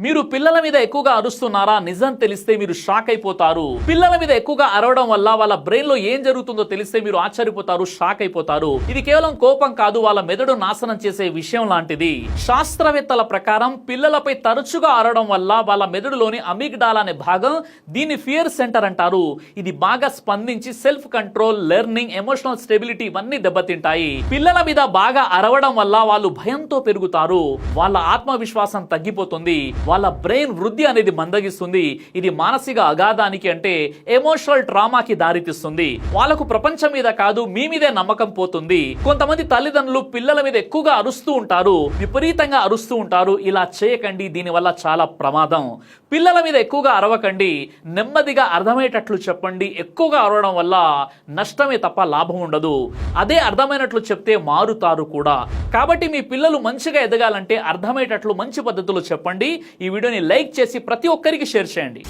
మీరు పిల్లల మీద ఎక్కువగా అరుస్తున్నారా? నిజం తెలిస్తే మీరు షాక్ అయిపోతారు. పిల్లల మీద ఎక్కువగా అరవడం వల్ల వాళ్ళ బ్రెయిన్ లో ఏం జరుగుతుందో తెలిస్తే మీరు ఆశ్చర్యపోతారు, షాక్ అయిపోతారు. ఇది కేవలం కోపం కాదు, వాళ్ళ మెదడు నాశనం చేసే విషయం లాంటిది. శాస్త్రవేత్తల ప్రకారం పిల్లలపై తరచుగా అరవడం వల్ల వాళ్ళ మెదడులోని అమిగ్డాలా అనే భాగం, దీన్ని ఫియర్ సెంటర్ అంటారు. ఇది బాగా స్పందించి self control, learning, emotional stability ఇవన్నీ దెబ్బతింటాయి. పిల్లల మీద బాగా అరవడం వల్ల వాళ్ళు భయంతో పెరుగుతారు, వాళ్ళ ఆత్మవిశ్వాసం తగ్గిపోతుంది, వాళ్ళ బ్రెయిన్ వృద్ధి అనేది మందగిస్తుంది. ఇది మానసిక అగాధానికి అంటే ఎమోషనల్ ట్రామాకి దారితీస్తుంది. వాళ్ళకు ప్రపంచం మీద కాదు మీ మీదే నమ్మకం పోతుంది. కొంతమంది తల్లిదండ్రులు పిల్లల మీద ఎక్కువగా అరుస్తూ ఉంటారు, విపరీతంగా అరుస్తూ ఉంటారు. ఇలా చేయకండి, దీనివల్ల చాలా ప్రమాదం. పిల్లల మీద ఎక్కువగా అరవకండి, నెమ్మదిగా అర్థమయ్యేటట్లు చెప్పండి. ఎక్కువగా అరవడం వల్ల నష్టమే తప్ప లాభం ఉండదు. అదే అర్థమైనట్లు చెప్తే మారుతారు కూడా. కాబట్టి మీ పిల్లలు మంచిగా ఎదగాలంటే అర్థమయ్యేటట్లు మంచి పద్ధతులు చెప్పండి. ఈ వీడియోని లైక్ చేసి ప్రతి ఒక్కరికి షేర్ చేయండి.